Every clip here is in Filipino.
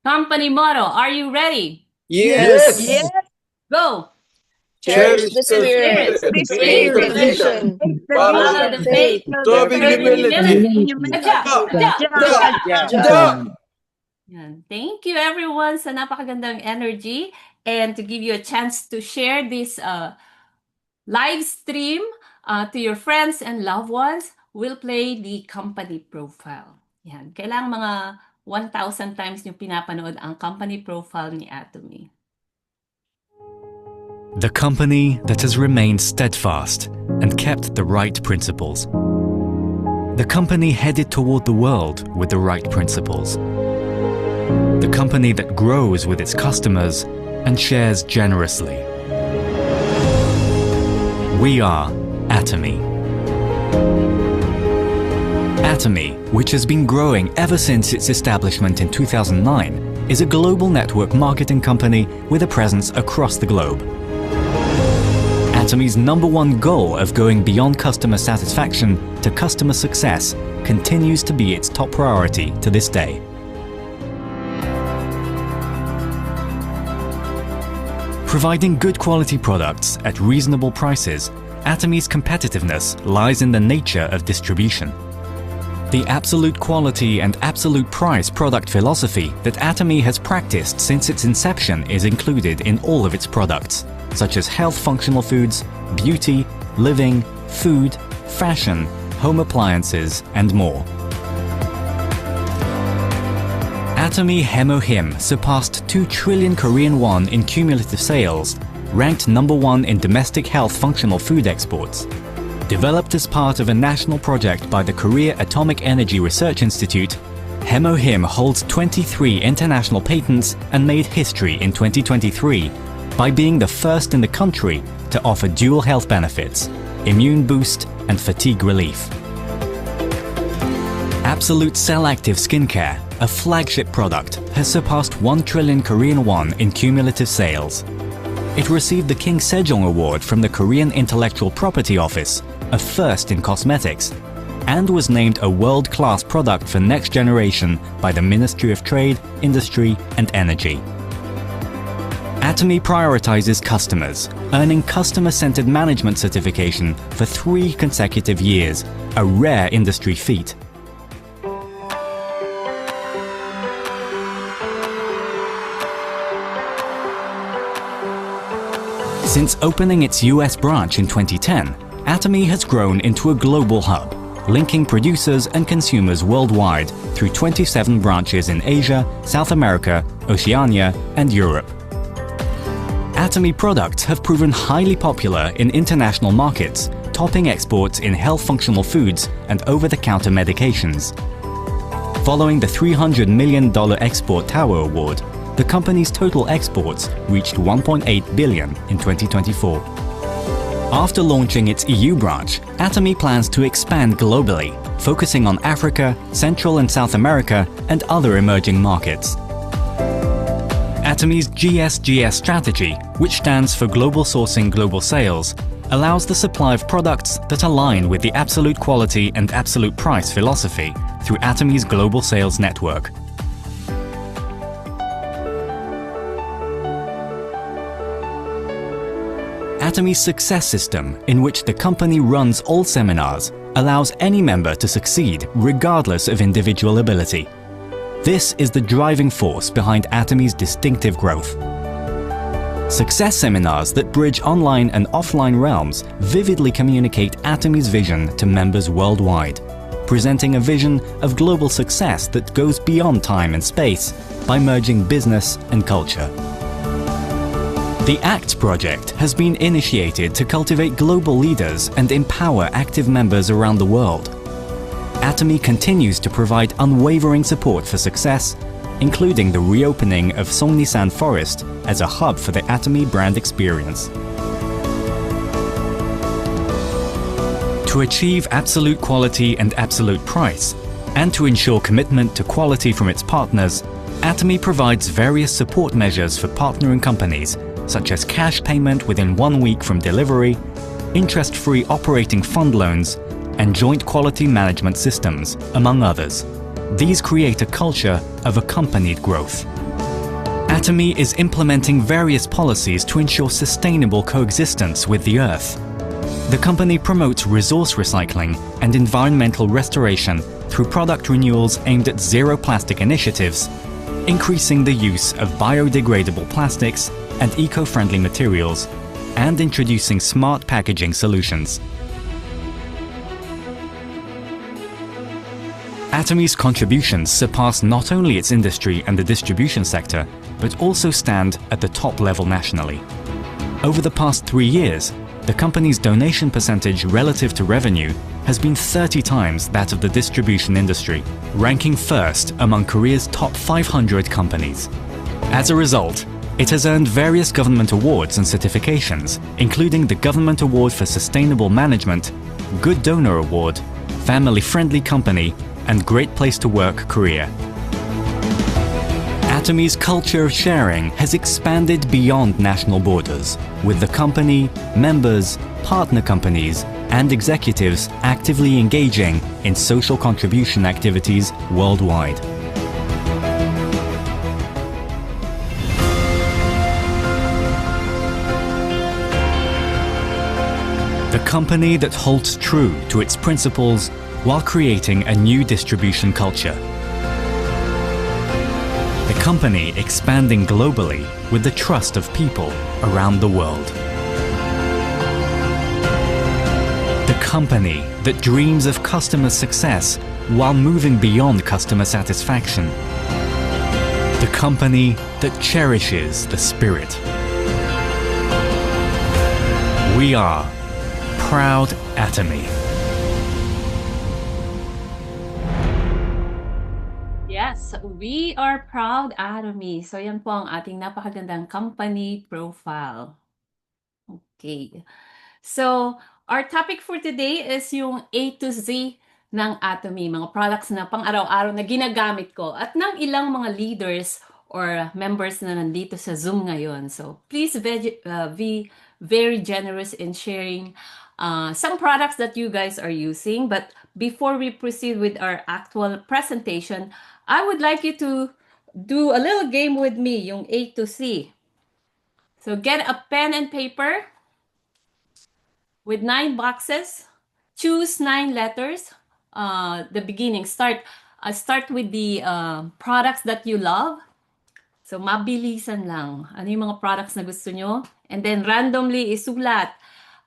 Company motto, are you ready? Yes. Yes. Go! Cherish the spirit, create the vision, follow the faith, serve in humility. Good job! Good job! Yan. Thank you everyone sa napakagandang energy and to give you a chance to share this live stream to your friends and loved ones, we'll play the company profile. Yan. Kailangan mga 1,000 times yung pinapanood ang company profile ni Atomy. The company that has remained steadfast and kept the right principles. The company headed toward the world with the right principles. The company that grows with its customers and shares generously. We are Atomy. Atomy, which has been growing ever since its establishment in 2009, is a global network marketing company with a presence across the globe. Atomy's #1 goal of going beyond customer satisfaction to customer success continues to be its top priority to this day. Providing good quality products at reasonable prices, Atomy's competitiveness lies in the nature of distribution. The absolute quality and absolute price product philosophy that Atomy has practiced since its inception is included in all of its products, such as health functional foods, beauty, living, food, fashion, home appliances, and more. Atomy Hemohim surpassed 2 trillion Korean won in cumulative sales, ranked #1 in domestic health functional food exports. Developed as part of a national project by the Korea Atomic Energy Research Institute, Hemohim holds 23 international patents and made history in 2023 by being the first in the country to offer dual health benefits, immune boost and fatigue relief. Absolute Cell Active Skincare, a flagship product, has surpassed 1 trillion Korean won in cumulative sales. It received the King Sejong Award from the Korean Intellectual Property Office, a first in cosmetics, and was named a world-class product for next generation by the Ministry of Trade, Industry and Energy. Atomy prioritizes customers, earning customer-centered management certification for 3 consecutive years, a rare industry feat. Since opening its US branch in 2010, Atomy has grown into a global hub, linking producers and consumers worldwide through 27 branches in Asia, South America, Oceania, and Europe. Atomy products have proven highly popular in international markets, topping exports in health functional foods and over-the-counter medications. Following the $300 million Export Tower Award, the company's total exports reached $1.8 billion in 2024. After launching its EU branch, Atomy plans to expand globally, focusing on Africa, Central and South America, and other emerging markets. Atomy's GSGS strategy, which stands for Global Sourcing Global Sales, allows the supply of products that align with the absolute quality and absolute price philosophy through Atomy's global sales network. Atomy's success system, in which the company runs all seminars, allows any member to succeed regardless of individual ability. This is the driving force behind Atomy's distinctive growth. Success seminars that bridge online and offline realms vividly communicate Atomy's vision to members worldwide, presenting a vision of global success that goes beyond time and space by merging business and culture. The ACT project has been initiated to cultivate global leaders and empower active members around the world. Atomy continues to provide unwavering support for success, including the reopening of Songnisan Forest as a hub for the Atomy brand experience. To achieve absolute quality and absolute price, and to ensure commitment to quality from its partners, Atomy provides various support measures for partnering companies, such as cash payment within 1 week from delivery, interest-free operating fund loans, and joint quality management systems, among others. These create a culture of accompanied growth. Atomy is implementing various policies to ensure sustainable coexistence with the Earth. The company promotes resource recycling and environmental restoration through product renewals aimed at zero plastic initiatives, increasing the use of biodegradable plastics and eco-friendly materials, and introducing smart packaging solutions. Atomy's contributions surpass not only its industry and the distribution sector, but also stand at the top level nationally. Over the past 3 years, the company's donation percentage relative to revenue has been 30 times that of the distribution industry, ranking first among Korea's top 500 companies. As a result, it has earned various government awards and certifications, including the Government Award for Sustainable Management, Good Donor Award, Family Friendly Company, and Great Place to Work Korea. Atomy's culture of sharing has expanded beyond national borders, with the company, members, partner companies, and executives actively engaging in social contribution activities worldwide. The company that holds true to its principles while creating a new distribution culture. The company expanding globally with the trust of people around the world. The company that dreams of customer success while moving beyond customer satisfaction. The company that cherishes the spirit. We are Proud Atomy. Yes, we are Proud Atomy. So yan po ang ating napakagandang company profile. Okay. So, our topic for today is yung A to Z ng Atomy, mga products na pang-araw-araw na ginagamit ko at ng ilang mga leaders or members na nandito sa Zoom ngayon. So, please be very generous in sharing some products that you guys are using. But before we proceed with our actual presentation, I would like you to do a little game with me, yung A to Z. So get a pen and paper with 9 boxes. Choose 9 letters. The beginning, start with the products that you love. So mabilisan lang. Ano yung mga products na gusto nyo? And then randomly isulat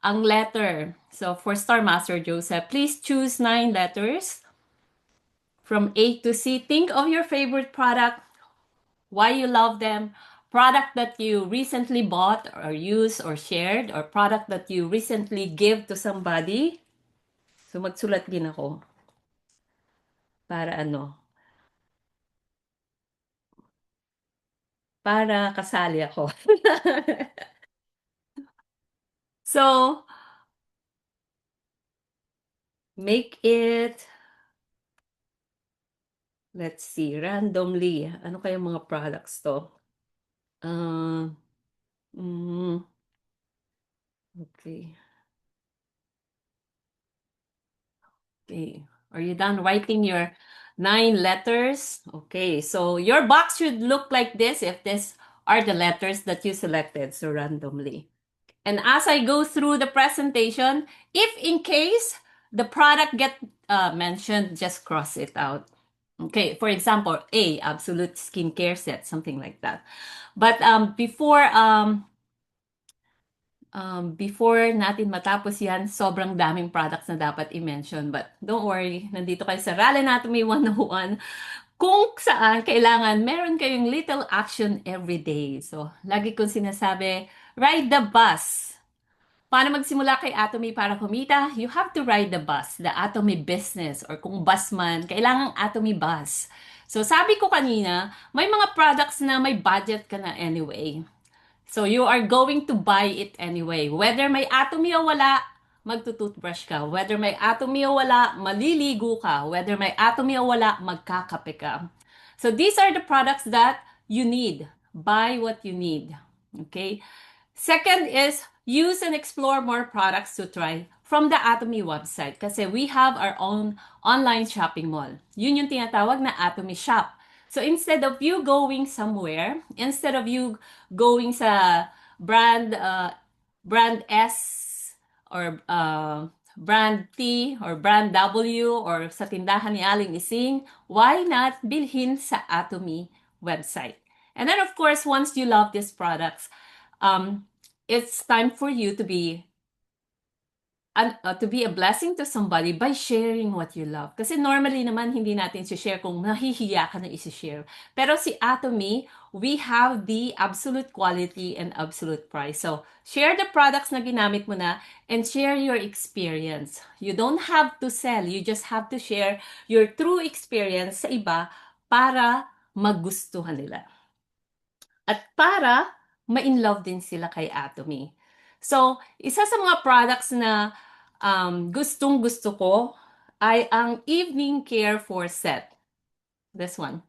ang letter. So for Star Master Joseph, please choose 9 letters from A to C. Think of your favorite product, why you love them, product that you recently bought or used or shared, or product that you recently give to somebody. So magsulat din ako. Para ano? Para kasali ako. So, make it, let's see, randomly. Ano kayang mga products to? Okay. Okay. Are you done writing your 9 letters? Okay. So your box should look like this if these are the letters that you selected, so randomly. And as I go through the presentation, if in case the product get mentioned, just cross it out. Okay, for example, A, Absolute Skincare Set, something like that. But before natin matapos yan, sobrang daming products na dapat i-mention. But don't worry, nandito kayo sa Rally Anatomy 101 kung saan kailangan meron kayong little action every day. So, lagi kong sinasabi, ride the bus. Paano magsimula kay Atomy para kumita? You have to ride the bus, the Atomy business, or kung bus man, kailangang Atomy bus. So sabi ko kanina, may mga products na may budget ka na anyway. So you are going to buy it anyway. Whether may Atomy o wala, magtutoothbrush ka. Whether may Atomy o wala, maliligo ka. Whether may Atomy o wala, magkakape ka. So these are the products that you need. Buy what you need. Okay? Second is, use and explore more products to try from the Atomy website kasi we have our own online shopping mall. Yun yung tinatawag na Atomy Shop. So instead of you going somewhere, instead of you going sa brand S or brand T or brand W or sa tindahan ni Aling Ising, why not bilhin sa Atomy website? And then of course, once you love these products, it's time for you to be a blessing to somebody by sharing what you love. Kasi normally naman, hindi natin share kung nahihiya ka na isi-share. Pero si Atomy, we have the absolute quality and absolute price. So, share the products na ginamit mo na and share your experience. You don't have to sell. You just have to share your true experience sa iba para magustuhan nila. At para ma-inlove din sila kay Atomy. So, isa sa mga products na gustong-gusto ko ay ang Evening Care for Set. This one.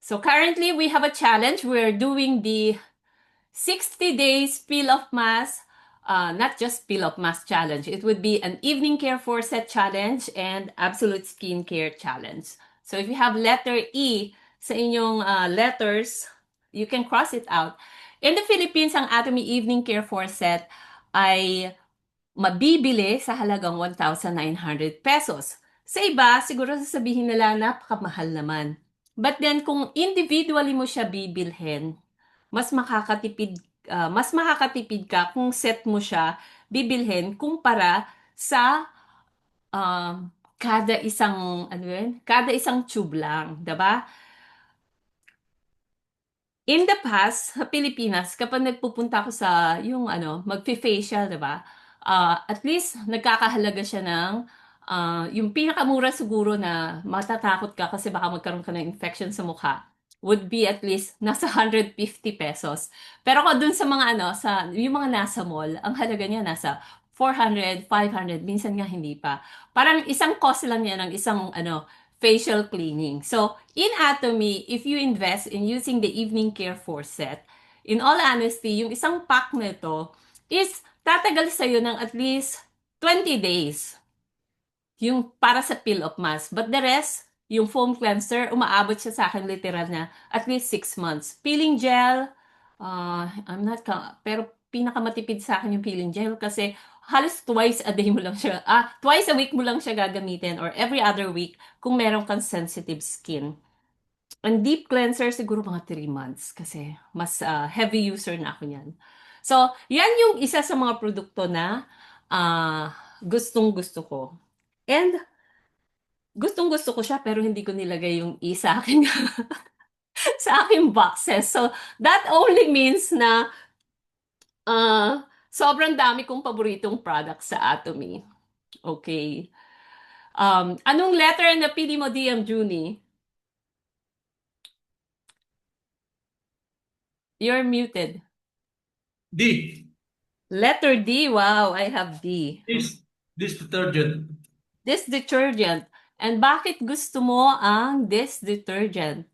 So, currently, we have a challenge. We're doing the 60 days peel off mask, not just peel off mask challenge. It would be an Evening Care for Set challenge and Absolute Skincare challenge. So, if you have letter E sa inyong letters, you can cross it out. In the Philippines, ang Atomy Evening Care for Set ay mabibili sa halagang 1,900 pesos. Sa iba, siguro sasabihin nila napakamahal naman. But then, kung individually mo siya bibilhin, mas makakatipid ka kung set mo siya bibilhin kumpara sa kada isang tube lang, 'di ba? In the past, sa Pilipinas, kapag nagpupunta ako sa yung magfi-facial, 'di ba? At least nagkakahalaga siya ng yung pinakamura siguro na matatakot ka kasi baka magkaroon ka ng infection sa mukha would be at least nasa 150 pesos. Pero kung dun sa mga yung mga nasa mall, ang halaga niya nasa 400, 500, minsan nga hindi pa. Parang isang cost lang niya ng isang facial cleaning. So, in Atomy, if you invest in using the Evening Care for Set, in all honesty, yung isang pack nito is tatagal sa'yo ng at least 20 days. Yung para sa peel of mask. But the rest, yung foam cleanser, umaabot siya sa akin literal na at least 6 months. Peeling gel, pero pinakamatipid sa akin yung peeling gel kasi halos twice a day mo lang siya, twice a week mo lang siya gagamitin or every other week kung meron kang sensitive skin. Ang deep cleanser, siguro mga 3 months kasi mas heavy user na ako niyan. So, yan yung isa sa mga produkto na gustong-gusto ko. And gustong-gusto ko siya pero hindi ko nilagay yung sa akin sa aking boxes. So, that only means na sobrang dami kong paboritong products sa Atomy. Okay. Anong letter ang napili mo, DM Junie? You're muted. D. Letter D. Wow, I have D. This detergent. This detergent. And bakit gusto mo ang this detergent?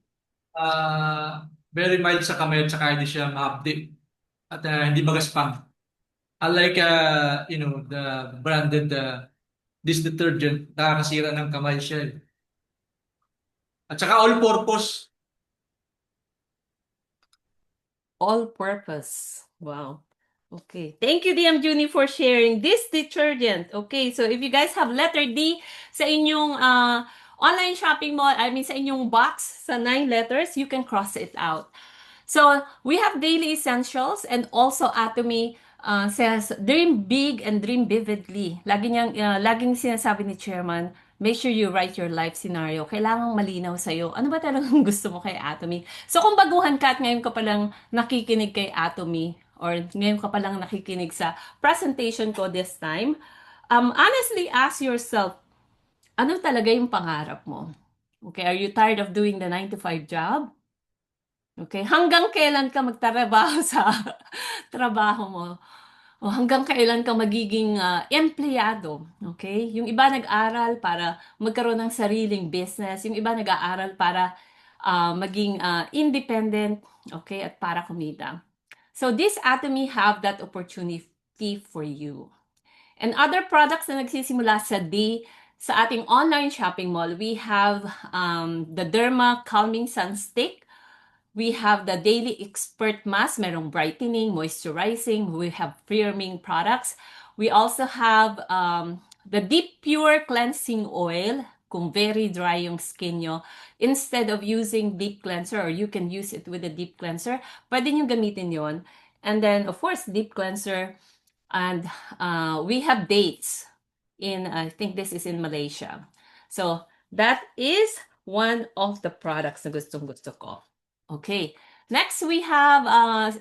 Very mild sa kamay at saka hindi siya ma-update. At hindi magaspang. Unlike, the branded this detergent, nakakasira ng kamay siya. At saka all-purpose. All-purpose. Wow. Okay. Thank you, DM Junie, for sharing this detergent. Okay, so if you guys have letter D sa inyong online shopping mall, sa inyong box sa 9 letters, you can cross it out. So, we have daily essentials and also Atomy says, dream big and dream vividly. Laging sinasabi ni Chairman, make sure you write your life scenario. Kailangang malinaw sa'yo. Ano ba talagang gusto mo kay Atomy? So, kung baguhan ka at ngayon ka palang nakikinig kay Atomy, or ngayon ka palang nakikinig sa presentation ko this time, honestly ask yourself, ano talaga yung pangarap mo? Okay, are you tired of doing the 9 to 5 job? Okay, hanggang kailan ka magtrabaho sa trabaho mo? O hanggang kailan ka magiging empleyado? Okay? Yung iba nag-aral para magkaroon ng sariling business. Yung iba nag-aaral para maging independent, okay, at para kumita. So this Atomy have that opportunity for you. And other products na nagsisimula sa D, sa ating online shopping mall, we have the Derma Calming Sun Stick. We have the Daily Expert Mask, merong brightening, moisturizing. We have firming products. We also have the Deep Pure Cleansing Oil. Kung very dry yung skin nyo, instead of using deep cleanser, or you can use it with a deep cleanser, pwede nyo gamitin yon. And then, of course, deep cleanser. And we have dates I think this is in Malaysia. So that is one of the products na gustong gusto ko. Okay. Next, we have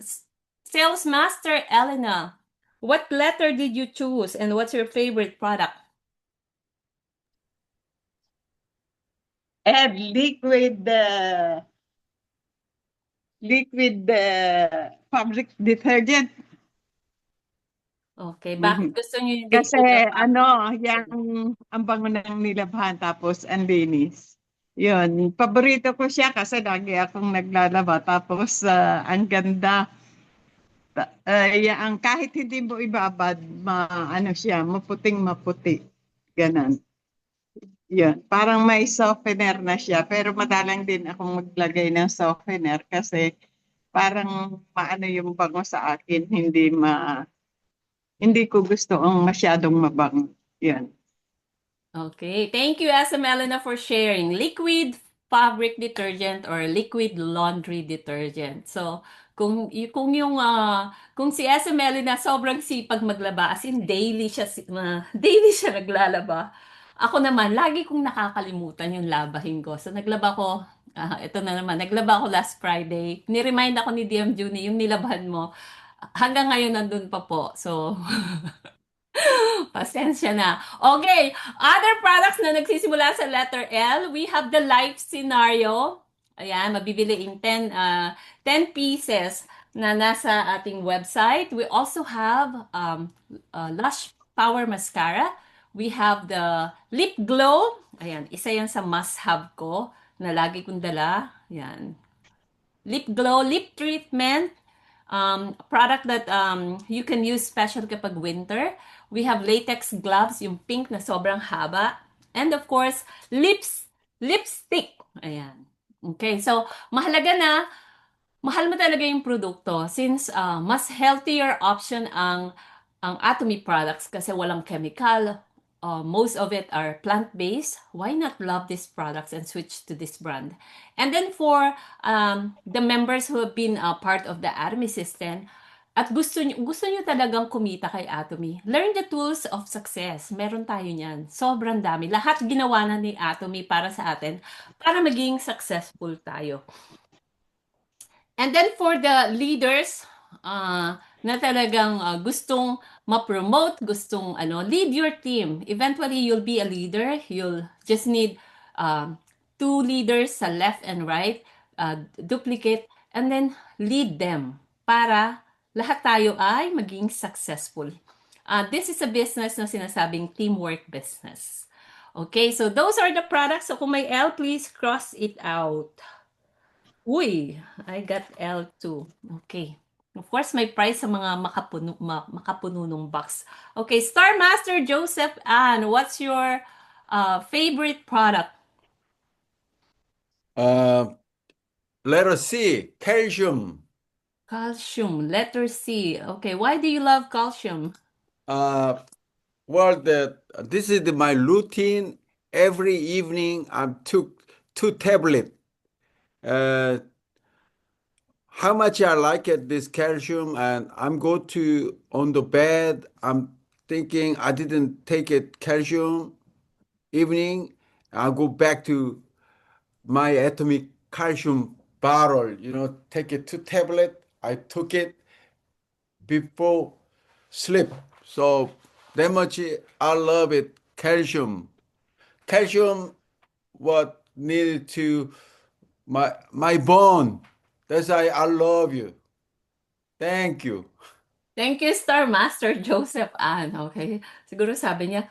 Sales Master Elena. What letter did you choose and what's your favorite product? And liquid fabric detergent. Okay, bakit gusto niyo yung Kasi liquid na yung ang bango ng nilabhan tapos ang linis. Yun, paborito ko siya kasi lagi akong naglalaba tapos ang ganda. Kahit hindi mo ibabad, siya, maputing-maputi. Ganon. Yun, parang may softener na siya pero madalang din akong maglagay ng softener kasi parang maano yung bango sa akin, hindi ko gusto ang masyadong mabango. Yan. Okay, thank you, SM Elena, for sharing. Liquid fabric detergent or liquid laundry detergent. So, kung si SM Elena sobrang sipag maglaba, as in daily siya naglalaba. Ako naman, lagi kong nakakalimutan yung labahin ko. So, naglaba ko, ito na naman, naglaba ko last Friday. Ni-remind ako ni DM Juni, yung nilabahan mo. Hanggang ngayon nandun pa po. So, pasensya na. Okay, other products na nagsisimula sa letter L, we have the life scenario. Ayan, mabibili in 10 pieces na nasa ating website. We also have Lush Power Mascara. We have the Lip Glow. Ayan, isa yan sa must-have ko na lagi kong dala. Ayan. Lip Glow, Lip Treatment. Product that you can use special kapag winter. We have latex gloves, yung pink na sobrang haba. And of course, lipstick. Ayan. Okay, so mahalaga na mahal mo talaga yung produkto since mas healthier option ang Atomy products kasi walang chemical. Most of it are plant-based. Why not love these products and switch to this brand? And then for the members who have been part of the Atomy system, at gusto nyo talagang kumita kay Atomy, learn the tools of success. Meron tayo niyan. Sobrang dami. Lahat ginawa na ni Atomy para sa atin para maging successful tayo. And then for the leaders na talagang gustong ma-promote, gustong lead your team. Eventually, you'll be a leader. You'll just need 2 leaders sa left and right, duplicate, and then lead them para lahat tayo ay maging successful. This is a business na sinasabing teamwork business. Okay, so those are the products. So kung may L, please cross it out. Uy, I got L2. Okay. Of course, may price sa mga makapununong box. Okay, Star Master Joseph Ann, what's your favorite product? Letter C, calcium. Calcium, letter C. Okay, why do you love calcium? Well, this is my routine. Every evening, I took 2 tablets. How much I like this calcium, and I'm on the bed. I'm thinking I didn't take it calcium. Evening, I'll go back to my atomic calcium bottle. Take it 2 tablets. I took it before sleep. So that much I love it. Calcium. Calcium, what needed to my bone. That's why I love you. Thank you. Thank you, Star Master Joseph Ann. Okay. Siguro sabi niya,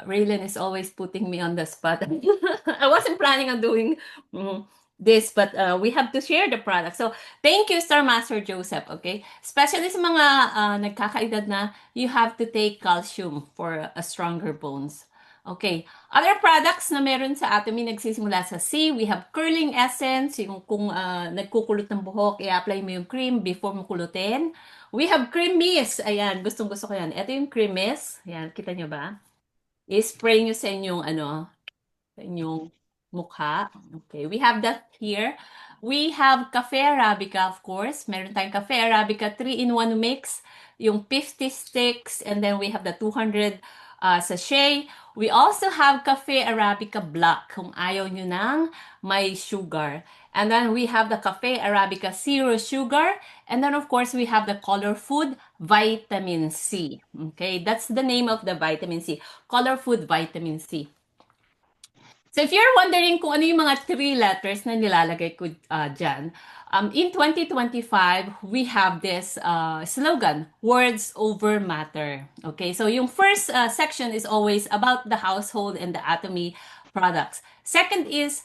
Raylan is always putting me on the spot. I wasn't planning on doing this, but we have to share the product. So, thank you, Star Master Joseph. Okay. Especially sa mga nagkakaedad na, you have to take calcium for a stronger bones. Okay. Other products na meron sa Atomy nagsisimula sa C, we have curling essence, yung kung nagkukulot ng buhok, i-apply mo yung cream before mo kulutin. We have cream mist. Ayan, gustong-gusto ko yan. Ito yung cream mist. Ayan, kita nyo ba? I-spray nyo sa inyong mukha. Okay, we have that here. We have Cafe Arabica, of course. Meron tayong Cafe Arabica 3-in-1 mix, yung 50 sticks, and then we have the 200 sachet. We also have Cafe Arabica Black, kung ayaw nyo ng may sugar. And then we have the Cafe Arabica Zero Sugar. And then, of course, we have the Color Food Vitamin C. Okay, that's the name of the vitamin C. Color Food Vitamin C. So if you're wondering kung ano yung mga 3 letters na nilalagay ko dyan, in 2025, we have this slogan, Words Over Matter. Okay, so yung first section is always about the household and the Atomy products. Second is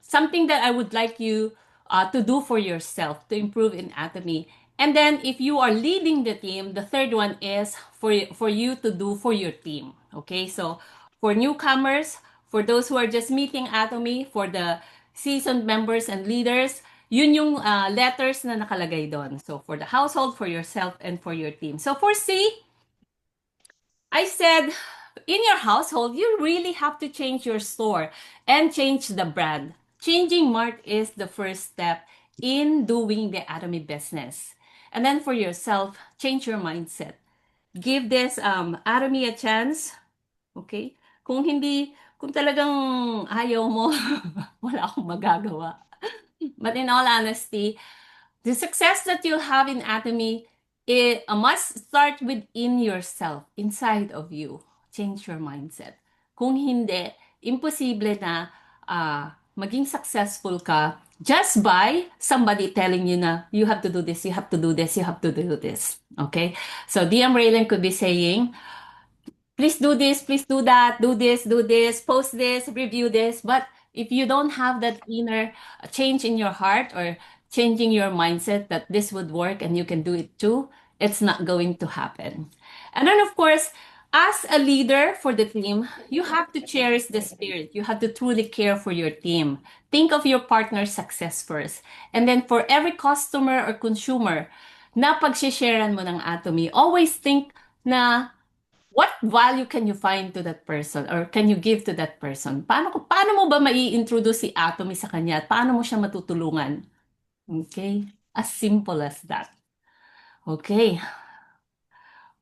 something that I would like you to do for yourself to improve in Atomy. And then if you are leading the team, the third one is for you to do for your team. Okay, so for newcomers, for those who are just meeting Atomy, for the seasoned members and leaders, yun yung letters na nakalagay doon. So for the household, for yourself, and for your team. So for C, I said, in your household, you really have to change your store and change the brand. Changing Mart is the first step in doing the Atomy business. And then for yourself, change your mindset. Give this Atomy a chance. Okay? Kung talagang ayaw mo, wala akong magagawa. But in all honesty, the success that you'll have in Atomy, it must start within yourself, inside of you. Change your mindset. Kung hindi, imposible na maging successful ka just by somebody telling you na you have to do this, you have to do this, you have to do this. Okay? So DM Raylan could be saying, please do this, please do that, do this, post this, review this. But if you don't have that inner change in your heart or changing your mindset that this would work and you can do it too, it's not going to happen. And then, of course, as a leader for the team, you have to cherish the spirit. You have to truly care for your team. Think of your partner's success first. And then for every customer or consumer na pagsisharean mo ng Atomy, always think na what value can you find to that person or can you give to that person? Paano mo ba mai-introduce si Atomy sa kanya at paano mo siya matutulungan? Okay? As simple as that. Okay.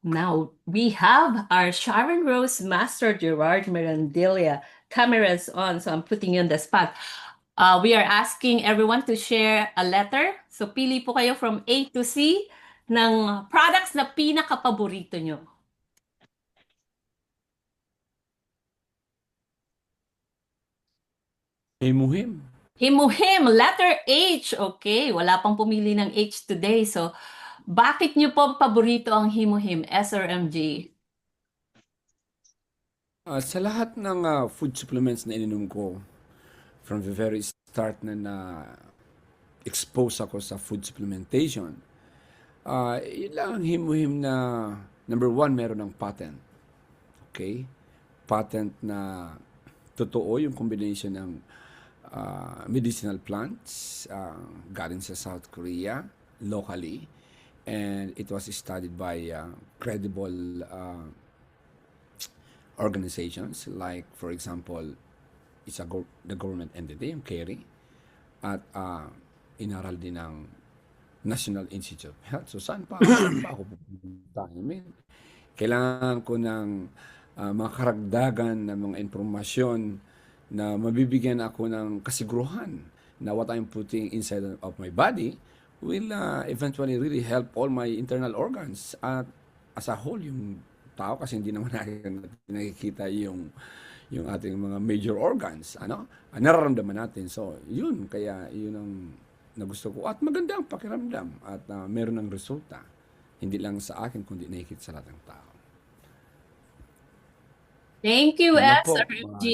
Now, we have our Sharon Rose Master Gerard Mirandilla. Cameras on, so I'm putting you on the spot. We are asking everyone to share a letter. So, pili po kayo from A to C ng products na pinaka-paborito nyo. Himuhim. Himuhim, letter H. Okay, wala pang pumili ng H today. So, bakit nyo po paborito ang Himuhim, S or MG? Sa lahat ng food supplements na ininom ko, from the very start na expose ako sa food supplementation, yun lang ang himuhim na number 1, meron ng patent. Okay? Patent na totoo yung combination ng medicinal plants galing sa South Korea locally, and it was studied by credible organizations like, for example, the government entity, yung CARI, at inaral din ng National Institute of Health. So saan pa ako pupunta? I mean, kailangan ko ng mga karagdagan ng mga impormasyon na mabibigyan ako ng kasiguruhan na what I'm putting inside of my body will eventually really help all my internal organs at as a whole yung tao, kasi hindi naman natin nakikita yung ating mga major organs, nararamdaman natin. So yun, kaya yun ang nagusto ko at maganda ang pakiramdam at meron ng resulta, hindi lang sa akin kundi nakikita sa lahat ng tao. Thank you, Ano po, SRMG.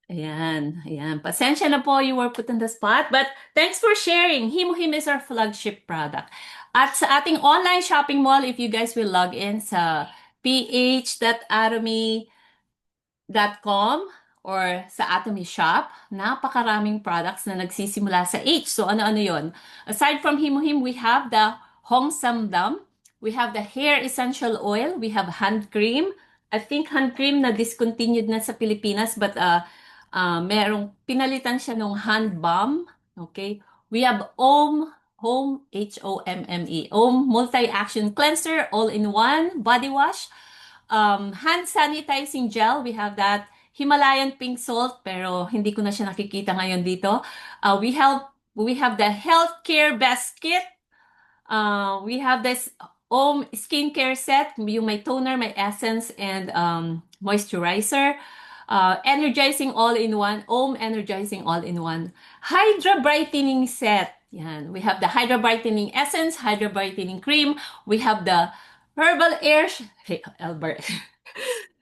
Ayan. Pasensya na po, you were put on the spot. But thanks for sharing. Himuhim is our flagship product. At sa ating online shopping mall, if you guys will log in sa ph.atomy or sa Atomy Shop, napakaraming products na nagsisimula sa H. So ano-ano yon? Aside from Himo-Him, we have the Hong Sam Dam, we have the hair essential oil, we have hand cream. I think hand cream na discontinued na sa Pilipinas, but merong pinalitan siya ng hand balm. Okay? We have Home, H-O-M-M-E, Home Multi-Action Cleanser, all-in-one body wash. Hand sanitizing gel, we have that Himalayan pink salt, pero hindi ko na siya nakikita ngayon dito. We have the healthcare basket. We have this skincare set, yung may toner, may essence, and moisturizer. Energizing all-in-one, Energizing all-in-one. Hydra brightening set. Yan. We have the Hydra brightening essence, Hydra brightening cream. We have the Herbal Air,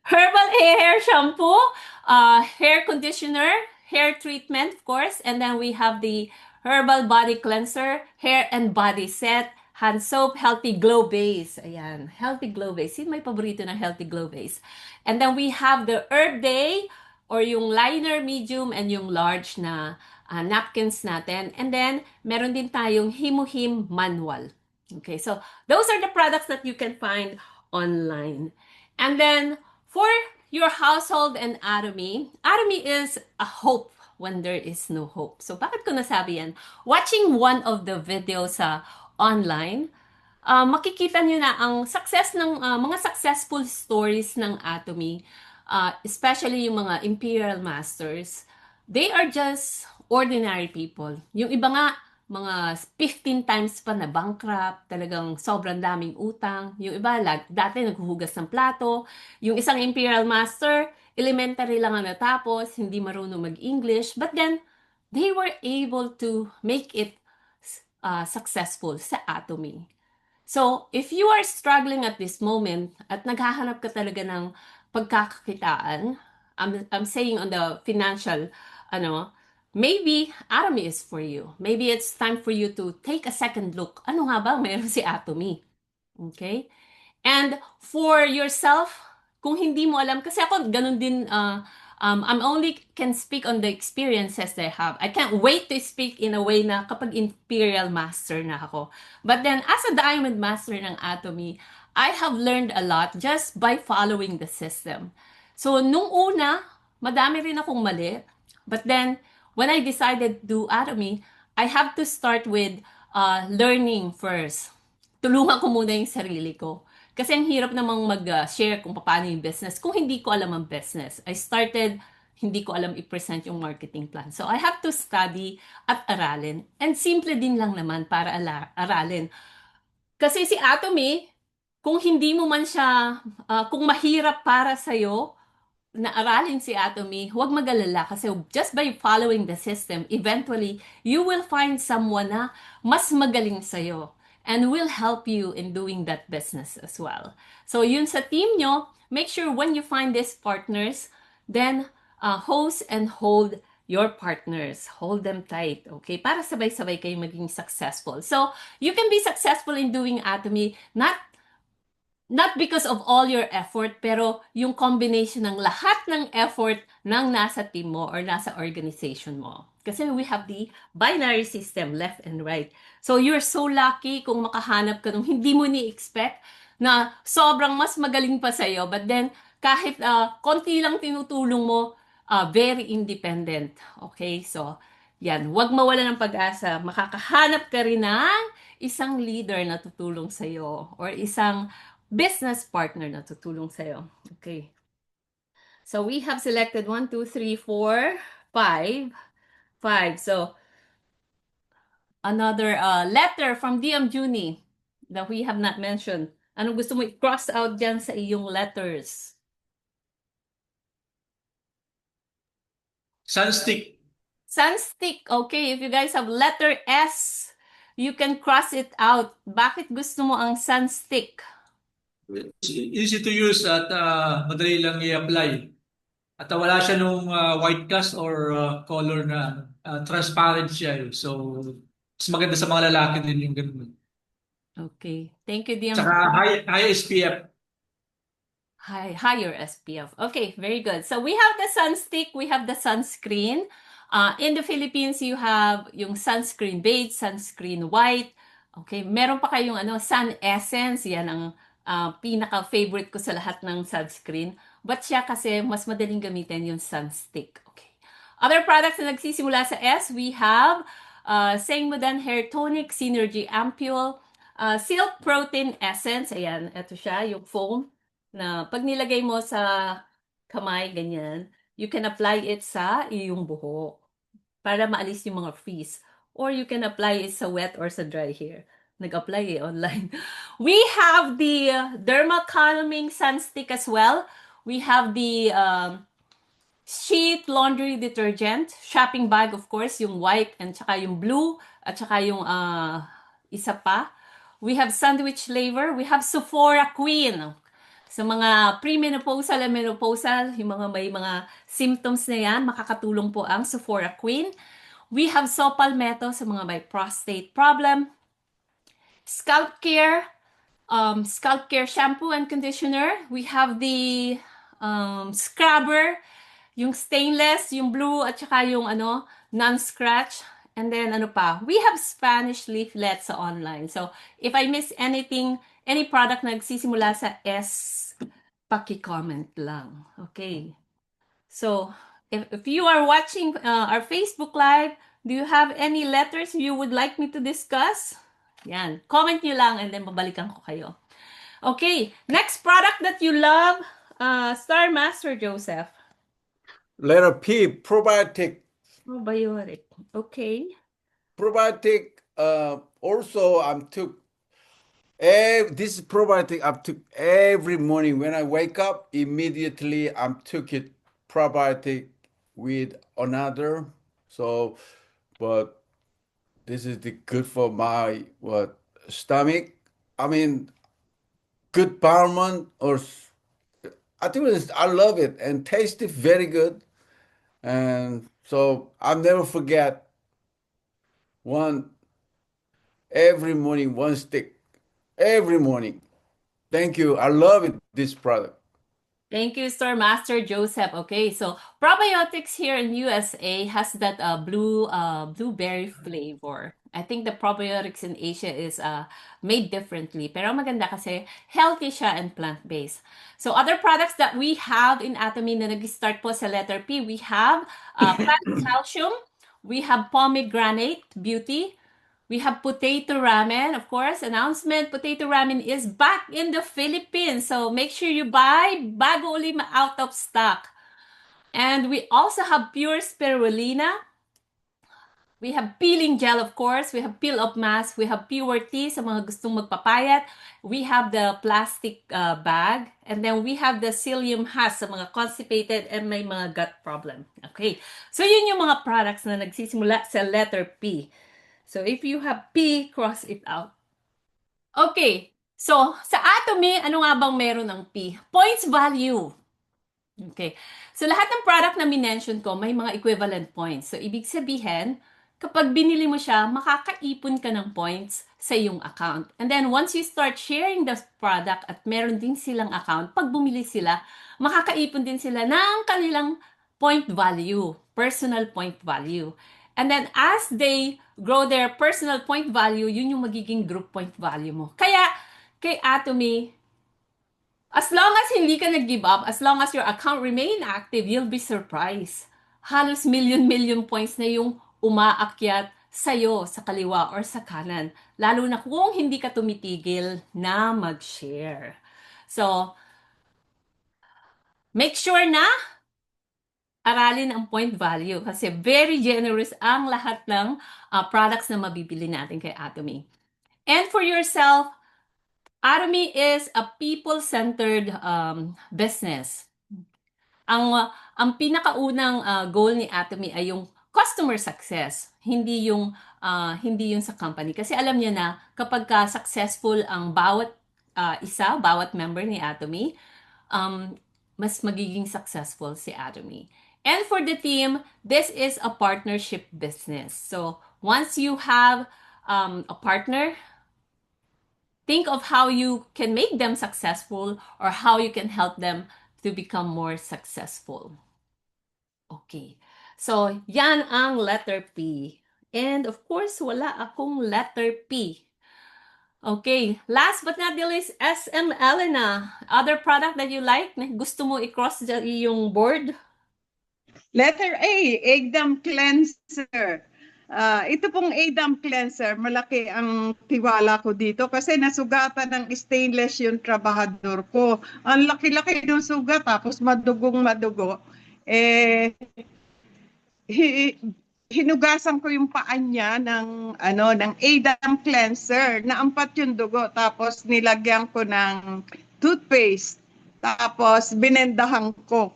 Herbal hair shampoo, hair conditioner, hair treatment, of course, and then we have the herbal body cleanser, hair and body set, hand soap, healthy glow base. Ayan, healthy glow base. Sino may paborito ng healthy glow base? And then we have the Herb Day, or yung liner medium and yung large na napkins natin. And then, meron din tayong Himo-Him manual. Okay, so those are the products that you can find online. And then, for your household and Atomy is a hope when there is no hope. So, bakit ko nasabi yan? Watching one of the videos sa online, makikita nyo na ang success ng mga successful stories ng Atomy, especially yung mga Imperial Masters, they are just ordinary people. Yung iba nga, mga 15 times pa na bankrupt, talagang sobrang daming utang. Yung iba, dati naghuhugas ng plato. Yung isang Imperial Master, elementary lang ang natapos, hindi marunong mag-English. But then, they were able to make it successful sa Atomy. So, if you are struggling at this moment at naghahanap ka talaga ng pagkakakitaan, I'm saying on the financial, maybe Atomy is for you. Maybe it's time for you to take a second look. Ano nga ba meron si Atomy? Okay? And for yourself, kung hindi mo alam, kasi ako ganun din, I'm only can speak on the experiences that I have. I can't wait to speak in a way na kapag Imperial Master na ako. But then, as a Diamond Master ng Atomy, I have learned a lot just by following the system. So, nung una, madami rin akong mali. But then, when I decided to do Atomy, I have to start with learning first. Tulungan ko muna yung sarili ko. Kasi ang hirap namang mag-share kung paano yung business kung hindi ko alam ang business. I started, hindi ko alam i-present yung marketing plan. So I have to study at aralin. And simple din lang naman para aralin. Kasi si Atomy, kung hindi mo man siya, kung mahirap para sa'yo, na aralin si Atomy, huwag mag-alala kasi just by following the system, eventually, you will find someone na mas magaling sa'yo and will help you in doing that business as well. So yun sa team nyo, make sure when you find these partners, then host and hold your partners. Hold them tight, okay? Para sabay-sabay kayo maging successful. So you can be successful in doing Atomy, not because of all your effort, pero yung combination ng lahat ng effort ng nasa team mo or nasa organization mo. Kasi we have the binary system, left and right. So you're so lucky kung makahanap ka nung hindi mo ni-expect na sobrang mas magaling pa sa'yo. But then, kahit konti lang tinutulong mo, very independent. Okay? So, yan. Huwag mawala ng pag-asa. Makakahanap ka rin ng isang leader na tutulong sa'yo or isang business partner na tutulong sa'yo. Okay. So we have selected 1, 2, 3, 4, 5. So another letter from DM Juni that we have not mentioned. Anong gusto mo i-cross out dyan sa iyong letters? Sunstick. Sunstick. Okay, if you guys have letter S, you can cross it out. Bakit gusto mo ang sunstick? Easy to use at madali lang i-apply. At wala siya nung white cast or color na transparent siya. So, mas maganda sa mga lalaki din yung ganun. Okay. Thank you, DM. Saka high SPF. higher SPF. Okay, very good. So we have the sun stick, we have the sunscreen. In the Philippines, you have yung sunscreen beige, sunscreen white. Okay, meron pa kayong sun essence. Yan ang pinaka-favorite ko sa lahat ng sunscreen. But siya kasi mas madaling gamitin yung sun stick. Okay. Other products na nagsisimula sa S, we have Sengmudan Hair Tonic, Synergy Ampule, Silk Protein Essence. Ayan, ito siya, yung foam na pag nilagay mo sa kamay, ganyan, you can apply it sa iyong buhok para maalis yung mga frizz. Or you can apply it sa wet or sa dry hair. Nag-apply online. We have the Derma Calming Sun Stick as well. We have the sheet laundry detergent, shopping bag of course, yung white and saka yung blue at saka yung isa pa. We have sandwich laver. We have Sephora Queen. Sa mga premenopausal and menopausal, yung mga may mga symptoms na yan, makakatulong po ang Sephora Queen. We have Sopalmeto sa mga may prostate problem. Scalp care shampoo and conditioner. We have the scrubber, yung stainless, yung blue, at saka yung non-scratch. And then we have Spanish leaflets sa online. So if I miss anything, any product na nagsisimula sa S, paki-comment lang. Okay. So, if you are watching our Facebook Live, do you have any letters you would like me to discuss? Yan. Comment nyo lang and then babalikan ko kayo. Okay. Next product that you love, Star Master Joseph. Letter P, probiotic. Probiotic. Okay. Probiotic, also took this probiotic I took every morning when I wake up. Immediately I took it probiotic with another. So, but this is good for my stomach. I mean, good Parman I think I love it and taste it very good. And so I'll never forget every morning, one stick. Every morning. Thank you. I love it, this product. Thank you, Store Master Joseph. Okay, so probiotics here in USA has that blueberry flavor. I think the probiotics in Asia is made differently. Pero maganda kasi healthy siya and plant-based. So other products that we have in Atomy na nag-start po sa letter P, we have plant calcium, we have pomegranate beauty, we have potato ramen, of course. Announcement, potato ramen is back in the Philippines. So make sure you buy bago uli out of stock. And we also have pure spirulina. We have peeling gel, of course. We have peel-off mask. We have pure tea sa mga gustong magpapayat. We have the plastic bag. And then we have the psyllium husk sa mga constipated and may mga gut problem. Okay. So yun yung mga products na nagsisimula sa letter P. So, if you have P, cross it out. Okay. So, sa Atomy, ano nga bang meron ng P? Points value. Okay. So, lahat ng product na minention ko, may mga equivalent points. So, ibig sabihin, kapag binili mo siya, makakaipon ka ng points sa iyong account. And then, once you start sharing the product at meron din silang account, pag bumili sila, makakaipon din sila ng kanilang point value, personal point value. And then, as they grow their personal point value, yun yung magiging group point value mo. Kaya, kay Atomy, as long as hindi ka nag-give up, as long as your account remain active, you'll be surprised. Halos million points na yung umaakyat sa'yo, sa kaliwa or sa kanan. Lalo na kung hindi ka tumitigil na mag-share. So, make sure na aralin ang point value kasi very generous ang lahat ng products na mabibili natin kay Atomy. And for yourself, Atomy is a people-centered business. Ang pinakaunang goal ni Atomy ay yung customer success, hindi yung sa company. Kasi alam niya na kapag successful ang bawat bawat member ni Atomy, mas magiging successful si Atomy. And for the team, this is a partnership business. So once you have a partner, think of how you can make them successful or how you can help them to become more successful. Okay. So, yan ang letter P. And of course, wala akong letter P. Okay. Last but not the least, SM Elena. Other product that you like? Gusto mo i-cross yung board? Letter A, Egdam Cleanser. Ito pong Egdam Cleanser, malaki ang tiwala ko dito kasi nasugatan ng stainless yung trabahador ko. Ang laki-laki ng sugat tapos madugong-madugo. Hinugasan ko yung paa niya ng Egdam Cleanser. Naampat yung dugo tapos nilagyan ko ng toothpaste. Tapos binendahan ko.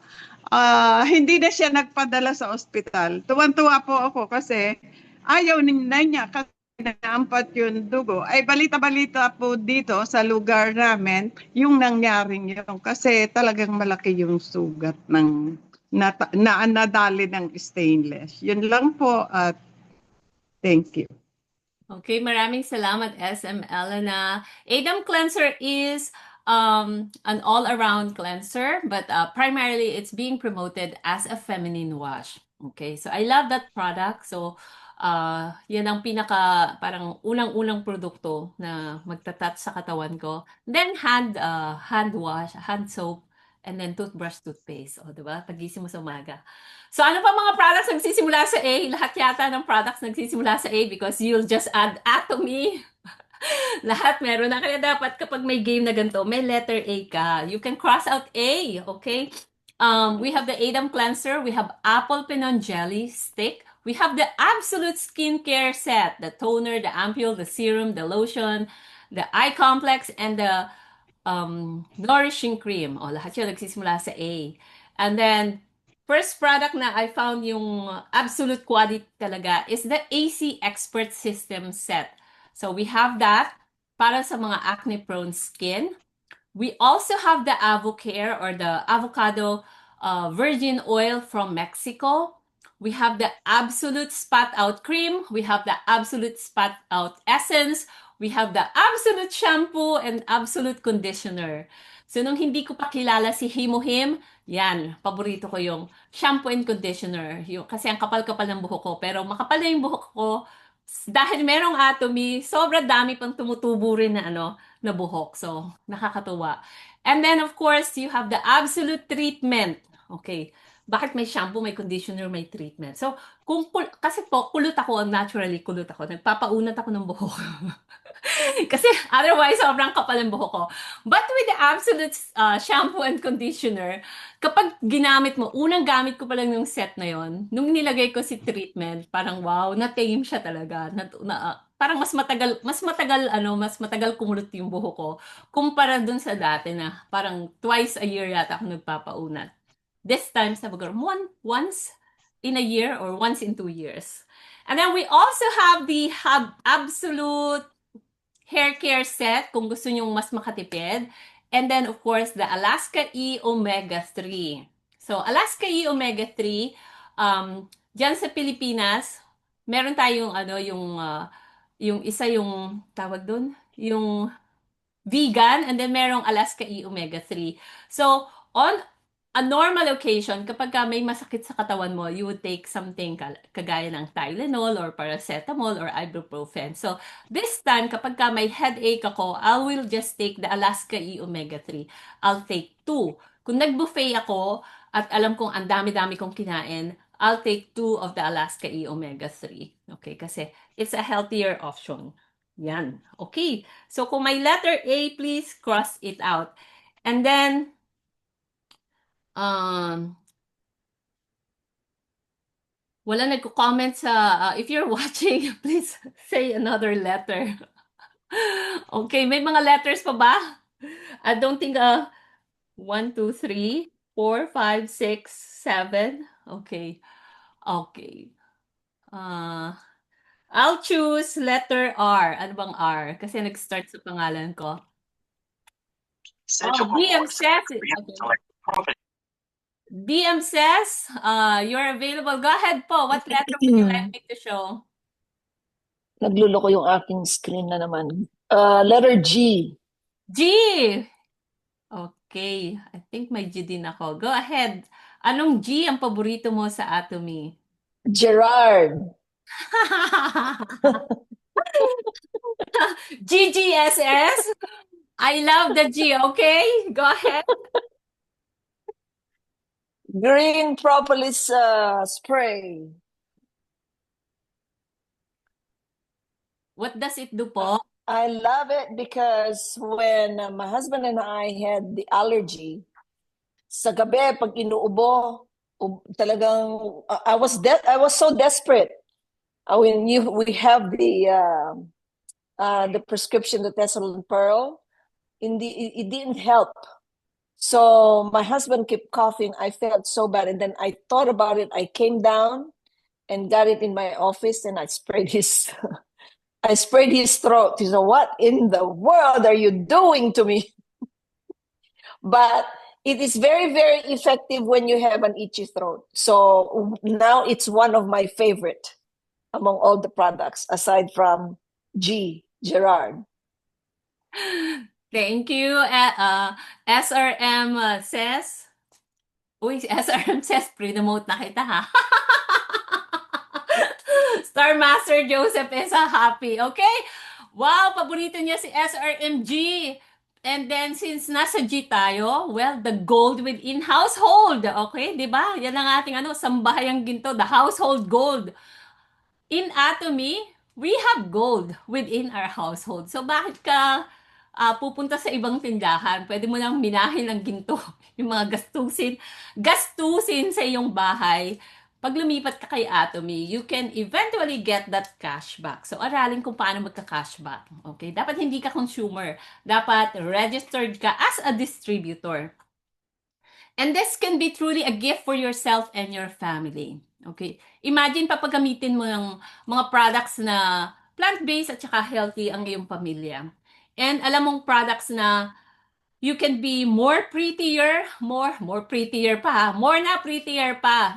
Hindi na siya nagpadala sa ospital. Tuwan-tuwa po ako kasi ayaw na niya kasi naampat yung dugo. Ay balita-balita po dito sa lugar namin yung nangyaring yun kasi talagang malaki yung sugat ng nadali ng stainless. Yun lang po at thank you. Okay, maraming salamat, SM Elena. Egdam Cleanser is an all-around cleanser, but primarily it's being promoted as a feminine wash. Okay, so I love that product. So, yan ang parang unang-unang produkto na magtatouch sa katawan ko. Then hand wash, hand soap, and then toothbrush, toothpaste. O, diba? Pagising mo sa umaga. So, ano pa mga products nagsisimula sa A? Lahat yata ng products nagsisimula sa A because you'll just add Atomy. Lahat meron na. Kaya dapat kapag may game na ganito, may letter A ka. You can cross out A, okay? We have the Egdam Cleanser. We have Apple Pinon Jelly Stick. We have the Absolute Skincare Set. The toner, the ampule, the serum, the lotion, the eye complex, and the nourishing cream. O, lahat yun nagsisimula sa A. And then, first product na I found yung absolute quality talaga is the AC Expert System Set. So we have that para sa mga acne-prone skin. We also have the Avocare or the avocado virgin oil from Mexico. We have the Absolute Spot Out Cream. We have the Absolute Spot Out Essence. We have the Absolute Shampoo and Absolute Conditioner. So nung hindi ko pa kilala si Himohim, yan, paborito ko yung shampoo and conditioner. Kasi ang kapal-kapal ng buhok ko, pero makapal na yung buhok ko, dahil merong Atomy, sobra dami pang tumutubo rin na na buhok. So, nakakatuwa. And then, of course, you have the Absolute Treatment. Okay. Bakit may shampoo, may conditioner, may treatment? So, kasi po, kulot ako, naturally kulot ako. Nagpapaunat ako ng buhok. Kasi otherwise, sobrang kapal ang buhok ko. But with the Absolute shampoo and conditioner, kapag ginamit mo, unang gamit ko pa lang yung set na yon, nung nilagay ko si treatment, parang wow, na-tame siya talaga. Parang mas matagal kumulot yung buhok ko kumpara dun sa dati na parang twice a year yata ako nagpapaunat. This time, sabi ko, once in a year or once in 2 years. And then we also have the Absolute Hair Care Set kung gusto nyong mas makatipid. And then, of course, the Alaska E Omega 3. So, Alaska E Omega 3, dyan sa Pilipinas, meron tayong yung isa yung tawag doon, yung vegan, and then merong Alaska E Omega 3. So, on a normal occasion, kapag may masakit sa katawan mo, you would take something kagaya ng Tylenol or paracetamol or ibuprofen. So, this time, kapag may headache ako, I will just take the Alaska E Omega 3. I'll take 2. Kung nag-buffet ako at alam kong ang dami-dami kong kinain, I'll take 2 of the Alaska E Omega 3. Okay, kasi it's a healthier option. Yan. Okay. So, kung may letter A, please cross it out. And then, wala nagko-comment sa, if you're watching, please say another letter. Okay, may mga letters pa ba? I don't think, 1, 2, 3, 4, 5, 6, 7. Okay. Okay. I'll choose letter R. Ano bang R? Kasi nag-start sa pangalan ko. DM says it. Okay. DM says, you're available. Go ahead po. What letter would you like me to show? Nagluloko yung aking screen na naman. Letter G. G! Okay, I think may G din ako. Go ahead. Anong G ang paborito mo sa Atomy? Gerard. GGSS? I love the G, okay? Go ahead. Green Propolis Spray. What does it do po? I love it because when my husband and I had the allergy, sa gabi pag inuubo, talagang I was so desperate. When we have the prescription, the Tesla Pearl, it didn't help. So my husband kept coughing. I felt so bad, and then I thought about it. I came down and got it in my office, and I sprayed his I sprayed his throat. He said, "What in the world are you doing to me?" But it is very, very effective when you have an itchy throat. So now it's one of my favorite among all the products, aside from Gerard. Thank you. SRM says, uy, SRM says, pre-demote na kita ha. Star Master Joseph is happy. Okay? Wow, paborito niya si SRMG. And then, since nasa G tayo, well, the gold within household. Okay? Diba? Yan ang ating sambahayang ginto, the household gold. In Atomy, we have gold within our household. So, bakit ka pupunta sa ibang tindahan? Pwede mo nang minahin ng ginto, yung mga gastusin sa iyong bahay. Pag lumipat ka kay Atomy, you can eventually get that cashback. So, aralin kung paano magka-cashback. Okay? Dapat hindi ka consumer. Dapat registered ka as a distributor. And this can be truly a gift for yourself and your family. Okay? Imagine papagamitin mo ng mga products na plant-based at saka healthy ang iyong pamilya. And alam mong products na you can be more prettier pa.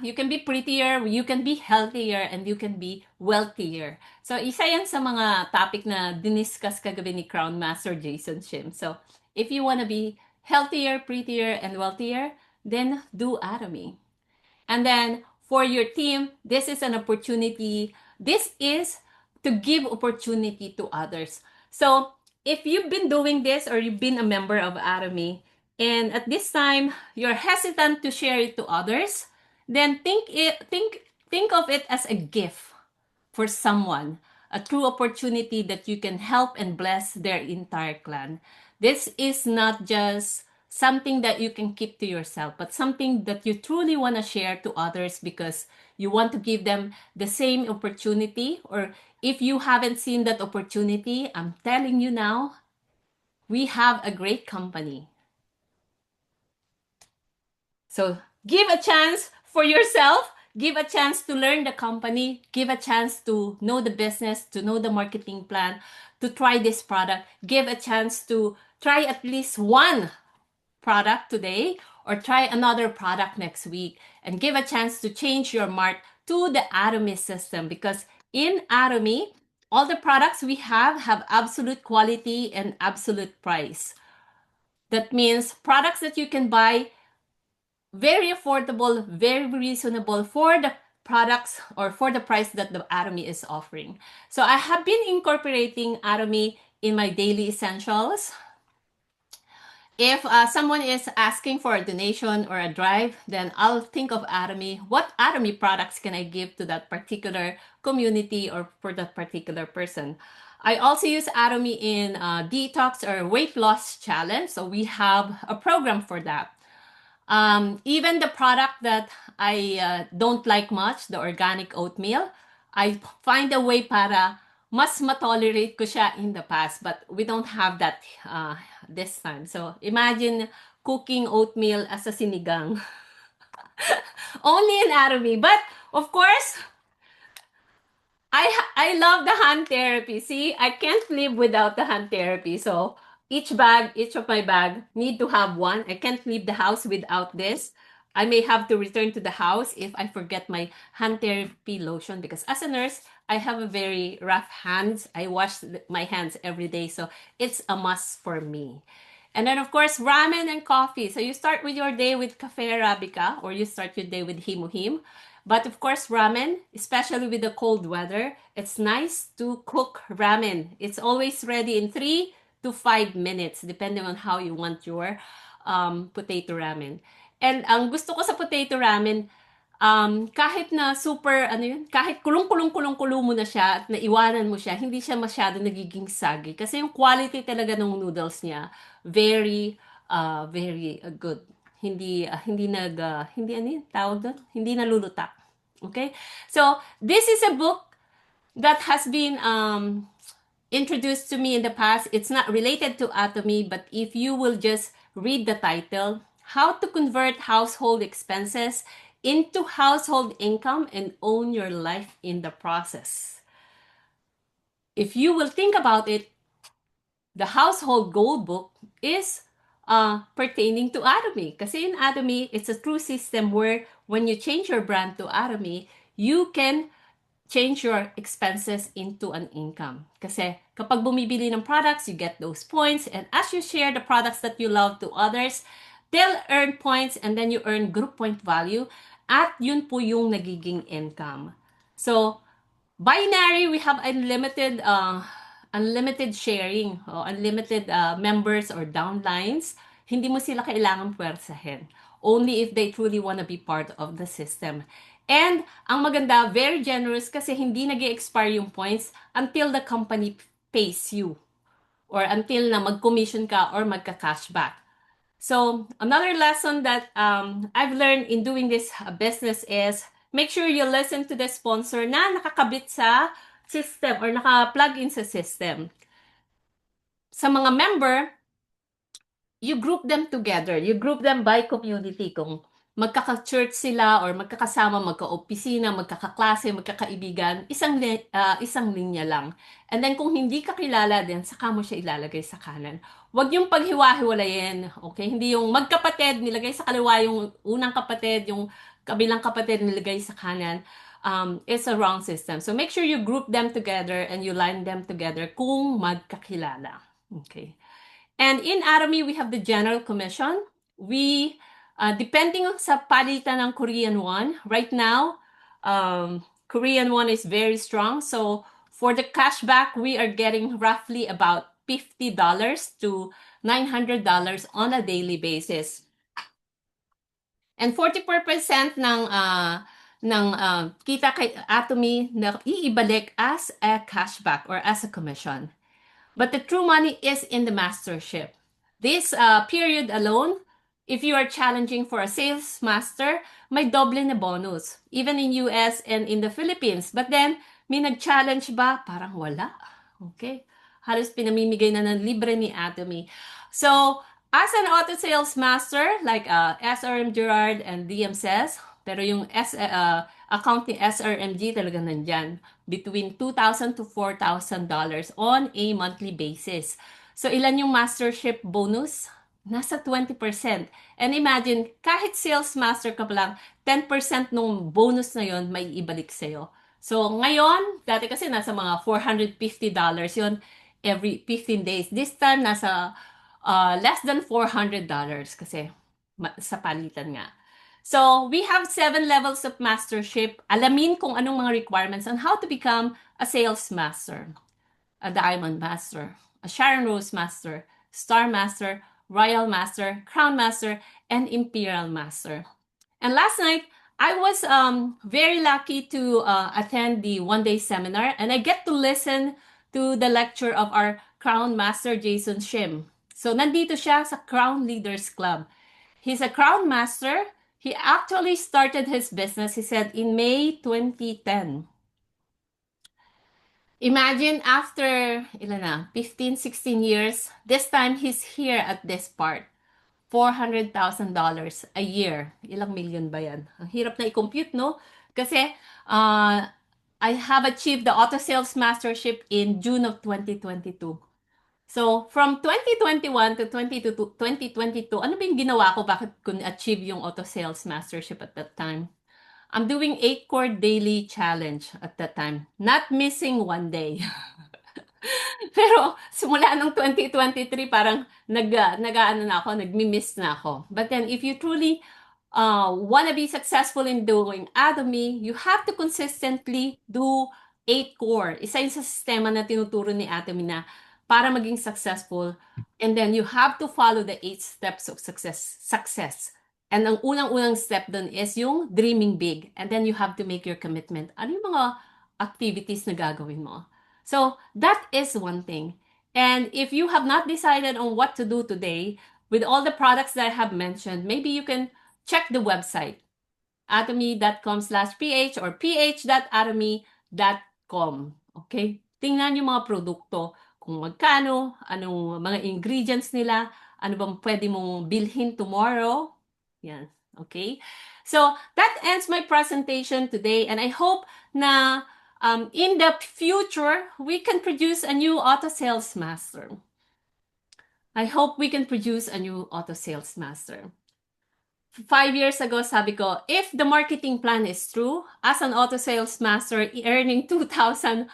You can be prettier, you can be healthier, and you can be wealthier. So, isa yan sa mga topic na diniscuss kagabi ni Crown Master Jason Shim. So, if you want to be healthier, prettier, and wealthier, then do Atomy. And then, for your team, this is an opportunity. This is to give opportunity to others. So, if you've been doing this or you've been a member of Atomy, and at this time, you're hesitant to share it to others, then think of it as a gift for someone, a true opportunity that you can help and bless their entire clan. This is not just something that you can keep to yourself, but something that you truly want to share to others because you want to give them the same opportunity. Or if you haven't seen that opportunity, I'm telling you now, we have a great company. So give a chance for yourself, give a chance to learn the company, give a chance to know the business, to know the marketing plan, to try this product, give a chance to try at least one product today or try another product next week, and give a chance to change your mark to the Atomy system, because in Atomy, all the products we have absolute quality and absolute price. That means products that you can buy very affordable, very reasonable for the products or for the price that the Atomy is offering. So I have been incorporating Atomy in my daily essentials. If someone is asking for a donation or a drive, then I'll think of Atomy. What Atomy products can I give to that particular community or for that particular person? I also use Atomy in detox or weight loss challenge. So we have a program for that. Even the product that I don't like much, the organic oatmeal, I find a way para mas matolerate ko siya in the past, but we don't have that this time. So imagine cooking oatmeal as a sinigang. Only in Atomy. But of course, I love the hand therapy. See, I can't live without the hand therapy. So each of my bag need to have one. I can't leave the house without this. I may have to return to the house if I forget my hand therapy lotion, because as a nurse, I have a very rough hands. I wash my hands every day, so it's a must for me. And then, of course, ramen and coffee. So you start with your day with Cafe Arabica, or you start your day with Himuhim. But of course, ramen, especially with the cold weather, it's nice to cook ramen. It's always ready in 3 to 5 minutes, depending on how you want your potato ramen. And ang gusto ko sa potato ramen, kahit na super, ano yun, kahit kulong-kulong-kulong-kulo mo na siya at naiwanan mo siya, hindi siya masyado nagiging sagi. Kasi yung quality talaga ng noodles niya, very good. Hindi ano yun, tawag doon? Hindi nalulutak. Okay? So, this is a book that has been introduced to me in the past. It's not related to Atomy, but if you will just read the title, How to Convert Household Expenses into Household Income and Own Your Life in the Process. If you will think about it, the Household Gold Book is pertaining to Atomy. Kasi in Atomy, it's a true system where when you change your brand to Atomy, you can change your expenses into an income. Kasi kapag bumibili ng products, you get those points. And as you share the products that you love to others, they'll earn points and then you earn group point value. At yun po yung nagiging income. So, binary, we have unlimited sharing, unlimited members or downlines. Hindi mo sila kailangan puwersahin. Only if they truly want to be part of the system. And ang maganda, very generous kasi hindi nag-expire yung points until the company pays you or until na mag-commission ka or magka-cashback. So another lesson that I've learned in doing this business is make sure you listen to the sponsor na nakakabit sa system or naka-plug in sa system. Sa mga member, you group them together. You group them by community. Kung magkaka-church sila or magkakasama, magka-opisina, magkakaklase, magkakaibigan, isang linya lang. And then kung hindi ka kilala din, saka mo siya ilalagay sa kanan. Huwag yung paghiwa-hiwalayin, okay? Hindi yung magkapatid, nilagay sa kaliwa yung unang kapatid, yung kabilang kapatid nilagay sa kanan. It's a wrong system. So make sure you group them together and you line them together kung magkakilala. Okay. And in Atomy, we have the General Commission. We depending sa palitan ng Korean won, right now, Korean won is very strong. So for the cashback, we are getting roughly about $50 to $900 on a daily basis. And 44% ng kita kay Atomy na iibalik as a cashback or as a commission. But the true money is in the mastership. This period alone, if you are challenging for a sales master, may doble na bonus. Even in US and in the Philippines. But then, may nag-challenge ba? Parang wala. Okay? Halos pinamimigay na ng libre ni Atomy. So, as an auto sales master, like SRM Gerard and DM says, pero yung account ni SRMG talaga nandyan, between $2,000 to $4,000 on a monthly basis. So, ilan yung mastership bonus? Nasa 20%. And imagine, kahit sales master ka pa lang, 10% nung bonus na yon may ibalik sa'yo. So, ngayon, dati kasi nasa mga $450 yon every 15 days. This time, nasa less than $400 kasi sa palitan nga. So, we have 7 levels of mastership. Alamin kung anong mga requirements on how to become a sales master, a diamond master, a Sharon Rose master, star master, royal master, crown master, and imperial master. And last night, I was very lucky to attend the one-day seminar, and I get to listen to the lecture of our crown master, Jason Shim. So, nandito siya sa Crown Leaders Club. He's a crown master. He actually started his business, he said, in May 2010. Imagine after, 15, 16 years, this time he's here at this part. $400,000 a year. Ilang million ba yan? Ang hirap na i-compute, no? Kasi I have achieved the auto sales mastership in June of 2022. So, from 2021 to 2022, ano ba yung ginawa ko? Bakit ko achieve yung auto sales mastership at that time? I'm doing 8-core daily challenge at that time, not missing one day. Pero simula nung 2023, parang nag-ano na ako, nagmi-miss na ako. But then if you truly want to be successful in doing Atomy, you have to consistently do 8-core. Isa yun sa sistema na tinuturo ni Atomy na para maging successful. And then you have to follow the 8 steps of success. And ang unang-unang step dun is yung dreaming big. And then you have to make your commitment. Ano yung mga activities na gagawin mo? So that is one thing. And if you have not decided on what to do today, with all the products that I have mentioned, maybe you can check the website, atomy.com/ph or ph.atomy.com. Okay? Tingnan yung mga produkto, kung magkano, anong mga ingredients nila, ano bang pwede mong bilhin tomorrow. Yan. Okay? So, that ends my presentation today, and I hope na in the future, we can produce a new auto sales master. I hope we can produce a new auto sales master. 5 years ago, sabi ko, if the marketing plan is true, as an auto sales master earning $2,000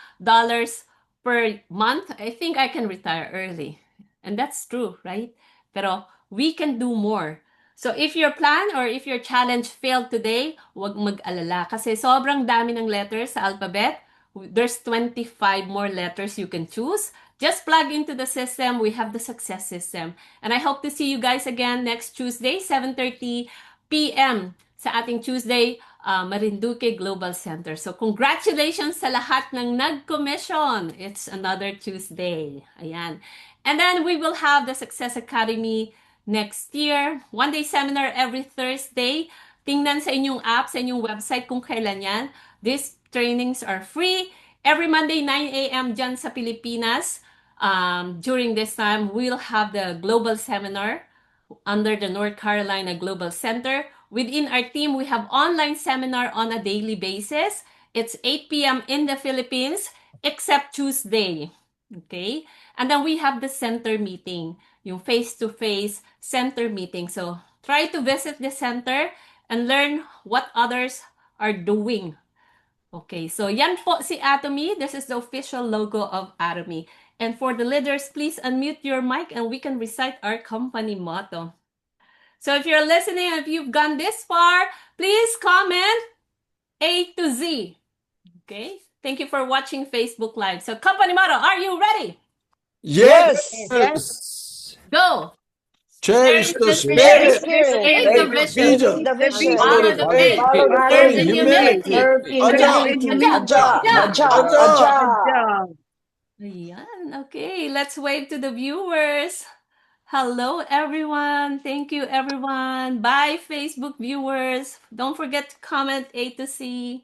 per month, I think I can retire early. And that's true, right? Pero we can do more. So if your plan or if your challenge failed today, huwag mag-alala kasi sobrang dami ng letters sa alphabet. There's 25 more letters you can choose. Just plug into the system. We have the success system. And I hope to see you guys again next Tuesday, 7:30 p.m. sa ating Tuesday Marinduque Global Center. So congratulations sa lahat ng nag-commission. It's another Tuesday. Ayan. And then we will have the Success Academy next year. One-day seminar every Thursday. Tingnan sa inyong app, sa inyong website kung kailan yan. These trainings are free. Every Monday, 9 a.m. dyan sa Pilipinas. During this time, we'll have the global seminar under the North Carolina Global Center. Within our team, we have online seminar on a daily basis. It's 8 p.m. in the Philippines, except Tuesday. Okay? And then we have the center meeting, yung face-to-face center meeting. So try to visit the center and learn what others are doing. Okay, so yan po si Atomy. This is the official logo of Atomy. And for the leaders, please unmute your mic and we can recite our company motto. So if you're listening, if you've gone this far, please comment A to Z. Okay, thank you for watching Facebook Live. So company motto, are you ready? Yes. Go! Cherish the Spirit. spirit. Aid the vision. Vision. The vision. Follow the faith. Follow the Serve faith. in humility. Serve in humility. Aja. Ayan, okay. Let's wave to the viewers. Hello, everyone. Thank you, everyone. Bye, Facebook viewers. Don't forget to comment A to C.